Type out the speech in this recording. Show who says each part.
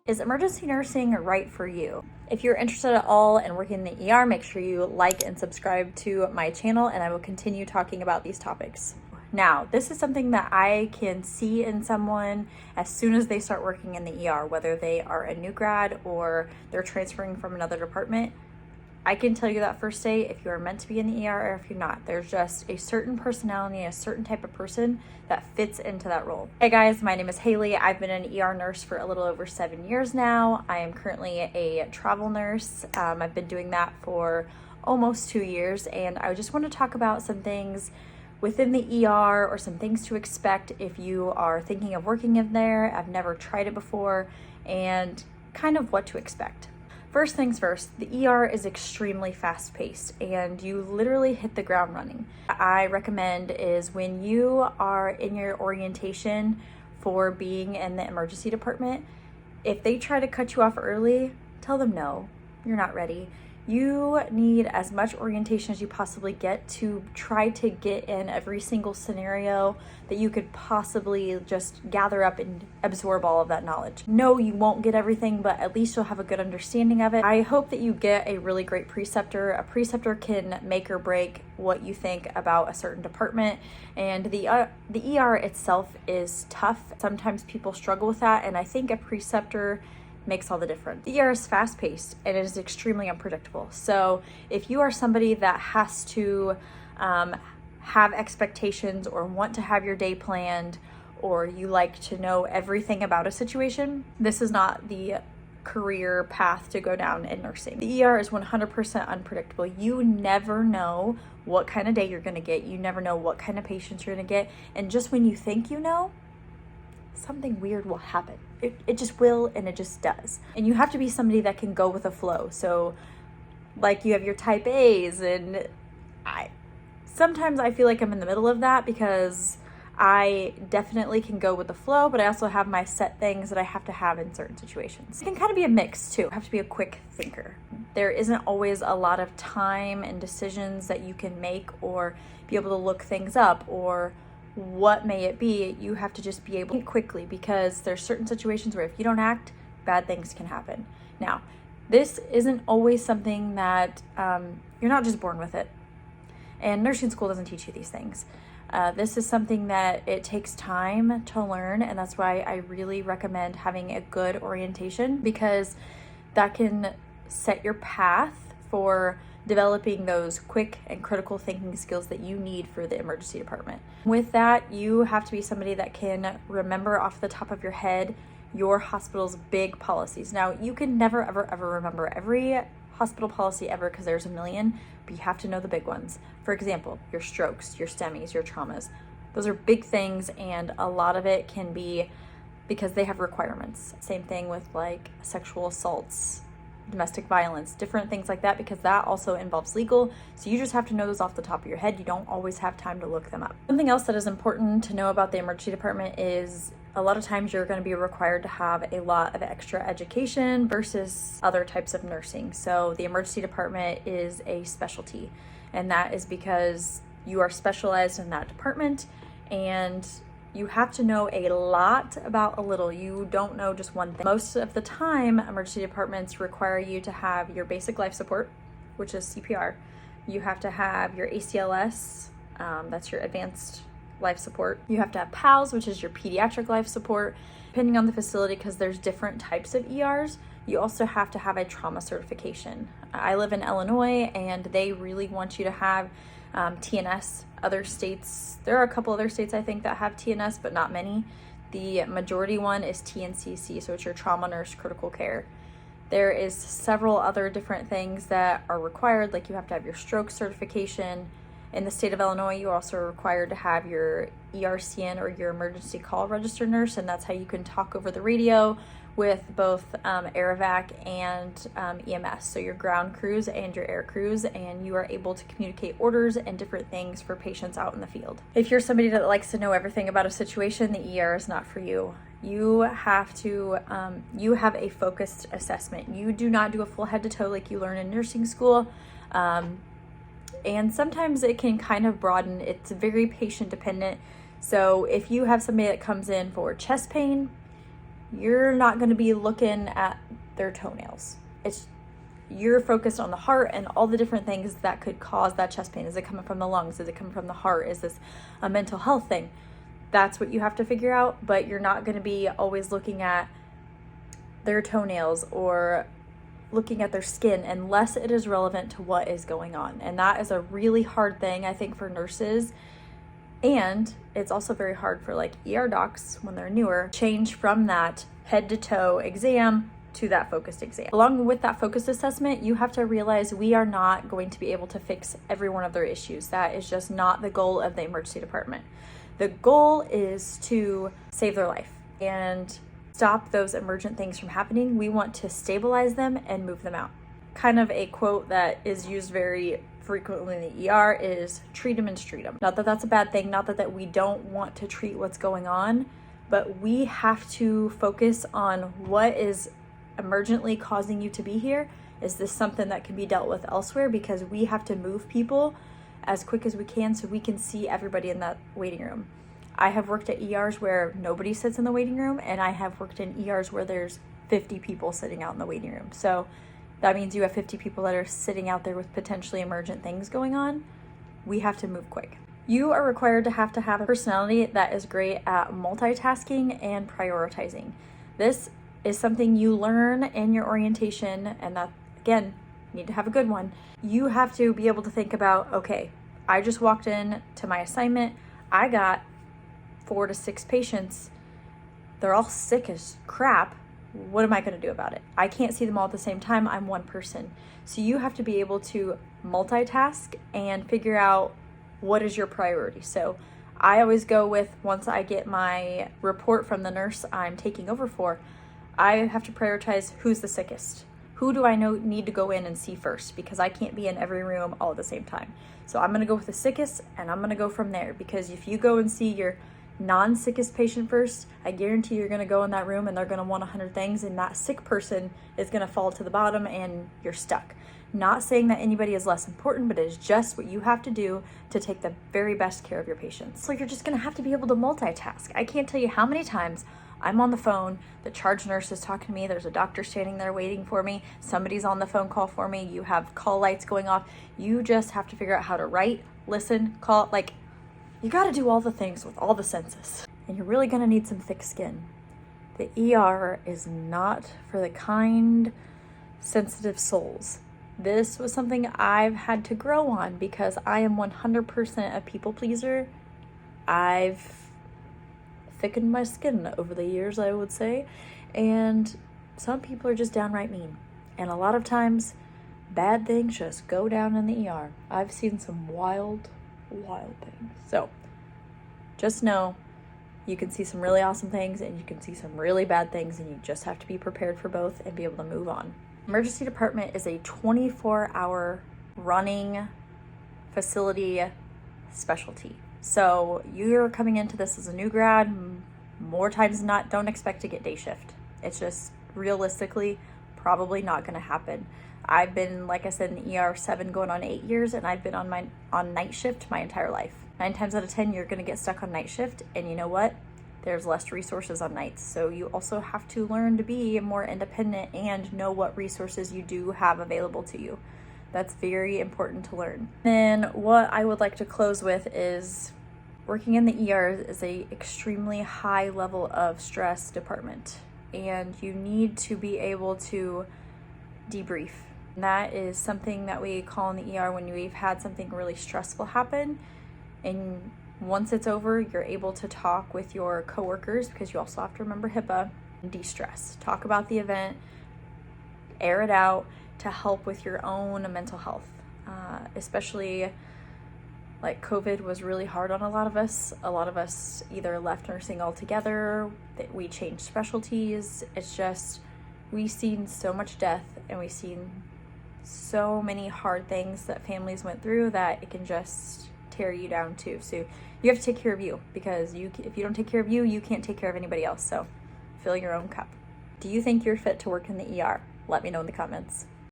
Speaker 1: Is emergency nursing right for you? If you're interested at all in working in the ER, make sure you like and subscribe to my channel, and I will continue talking about these topics. Now, this is something that I can see in someone as soon as they start working in the ER, whether they are a new grad or they're transferring from another department. I can tell you that first day if you're meant to be in the ER or if you're not. There's just a certain personality, a certain type of person that fits into that role. Hey guys, my name is Haley. I've been an ER nurse for a little over 7 years now. I am currently a travel nurse. I've been doing that for almost 2 years, and I just want to talk about some things within the ER or some things to expect if you are thinking of working in there. I've never tried it before, and kind of what to expect. First things first, the ER is extremely fast-paced and you literally hit the ground running. I recommend is when you are in your orientation for being in the emergency department, if they try to cut you off early, tell them no, you're not ready. You need as much orientation as you possibly get to try to get in every single scenario that you could possibly just gather up and absorb all of that knowledge. No, you won't get everything, but at least you'll have a good understanding of it. I hope that you get a really great preceptor. A preceptor can make or break what you think about a certain department, and the ER itself is tough. Sometimes people struggle with that, and I think a preceptor makes all the difference. The ER is fast-paced and it is extremely unpredictable. So if you are somebody that has to have expectations or want to have your day planned, or you like to know everything about a situation, this is not the career path to go down in nursing. The ER is 100% unpredictable. You never know what kind of day you're gonna get. You never know what kind of patients you're gonna get. And just when you think you know, something weird will happen. It just will, and it just does. And you have to be somebody that can go with the flow. So like you have your type A's, and sometimes I feel like I'm in the middle of that because I definitely can go with the flow, but I also have my set things that I have to have in certain situations. It can kind of be a mix too. You have to be a quick thinker. There isn't always a lot of time and decisions that you can make or be able to look things up, or what may it be. You have to just be able to quickly, because there's certain situations where if you don't act, bad things can happen. Now, this isn't always something that you're not just born with it, and nursing school doesn't teach you these things. This is something that it takes time to learn, and that's why I really recommend having a good orientation, because that can set your path for developing those quick and critical thinking skills that you need for the emergency department. With that, you have to be somebody that can remember off the top of your head your hospital's big policies. Now, you can never, ever remember every hospital policy ever, because there's a million, but you have to know the big ones. For example, your strokes, your STEMIs, your traumas. Those are big things, and a lot of it can be because they have requirements. Same thing with like sexual assaults, domestic violence, different things like that, because that also involves legal. So you just have to know those off the top of your head. You don't always have time to look them up. Something else that is important to know about the emergency department is a lot of times you're going to be required to have a lot of extra education versus other types of nursing. So the emergency department is a specialty, and that is because you are specialized in that department, and you have to know a lot about a little. You don't know just one thing. Most of the time, emergency departments require you to have your basic life support, which is CPR. You have to have your ACLS, that's your advanced life support. You have to have PALS, which is your pediatric life support. Depending on the facility, because there's different types of ERs, you also have to have a trauma certification. I live in Illinois, and they really want you to have TNS. Other states, there are a couple other states I think that have TNS, but not many. The majority one is TNCC, so it's your trauma nurse critical care. There is several other different things that are required, like you have to have your stroke certification. In the state of Illinois, you're also required to have your ERCN, or your emergency call register nurse, and that's how you can talk over the radio with both AirVac and EMS, so your ground crews and your air crews, and you are able to communicate orders and different things for patients out in the field. If you're somebody that likes to know everything about a situation, the ER is not for you. You have to, you have a focused assessment. You do not do a full head to toe like you learn in nursing school. And sometimes it can kind of broaden. It's very patient dependent. So if you have somebody that comes in for chest pain, you're not going to be looking at their toenails. You're focused on the heart and all the different things that could cause that chest pain. Is it coming from the lungs? Is it coming from the heart? Is this a mental health thing? That's what you have to figure out, but you're not going to be always looking at their toenails or looking at their skin unless it is relevant to what is going on. And that is a really hard thing, I think, for nurses. And it's also very hard for like ER docs when they're newer, change from that head to toe exam to that focused exam. Along with that focused assessment, you have to realize we are not going to be able to fix every one of their issues. That is just not the goal of the emergency department. The goal is to save their life and stop those emergent things from happening. We want to stabilize them and move them out. Kind of a quote that is used very frequently in the ER is treat them and treat them. Not that that's a bad thing, not that we don't want to treat what's going on, but we have to focus on what is emergently causing you to be here. Is this something that can be dealt with elsewhere? Because we have to move people as quick as we can so we can see everybody in that waiting room. I have worked at ERs where nobody sits in the waiting room, and I have worked in ERs where there's 50 people sitting out in the waiting room. So that means you have 50 people that are sitting out there with potentially emergent things going on. We have to move quick. You are required to have a personality that is great at multitasking and prioritizing. This is something you learn in your orientation, and that, again, you need to have a good one. You have to be able to think about, okay, I just walked in to my assignment. I got 4 to 6 patients. They're all sick as crap. What am I going to do about it? I can't see them all at the same time. I'm one person. So you have to be able to multitask and figure out what is your priority. So I always go with, once I get my report from the nurse I'm taking over for, I have to prioritize who's the sickest. Who do I know need to go in and see first? Because I can't be in every room all at the same time. So I'm going to go with the sickest, and I'm going to go from there. Because if you go and see your non-sickest patient first, I guarantee you're going to go in that room and they're going to want 100 things, and that sick person is going to fall to the bottom and you're stuck. Not saying that anybody is less important, but it is just what you have to do to take the very best care of your patients. So you're just going to have to be able to multitask. I can't tell you how many times I'm on the phone, the charge nurse is talking to me, there's a doctor standing there waiting for me, somebody's on the phone call for me, you have call lights going off. You just have to figure out how to write, listen, call, like, you got to do all the things with all the senses. And you're really going to need some thick skin. The ER is not for the kind, sensitive souls. This was something I've had to grow on because I am 100% a people pleaser. I've thickened my skin over the years, I would say. And some people are just downright mean. And a lot of times, bad things just go down in the ER. I've seen some wild things. So just know you can see some really awesome things and you can see some really bad things, and you just have to be prepared for both and be able to move on. Emergency department is a 24-hour running facility specialty. So you're coming into this as a new grad, more times than not, don't expect to get day shift. It's just realistically probably not going to happen. I've been, like I said, in the ER 7 going on 8 years, and I've been on night shift my entire life. 9 times out of 10, you're going to get stuck on night shift, and you know what? There's less resources on nights. So you also have to learn to be more independent and know what resources you do have available to you. That's very important to learn. Then what I would like to close with is working in the ER is a extremely high level of stress department, and you need to be able to debrief. And that is something that we call in the ER when we've had something really stressful happen, and once it's over, you're able to talk with your coworkers, because you also have to remember HIPAA, and de-stress. Talk about the event, air it out to help with your own mental health. Especially like COVID was really hard on a lot of us. A lot of us either left nursing altogether, that we changed specialties. It's just, we've seen so much death, and we've seen so many hard things that families went through that it can just tear you down too. So you have to take care of you, because if you don't take care of you, you can't take care of anybody else. So fill your own cup. Do you think you're fit to work in the ER? Let me know in the comments.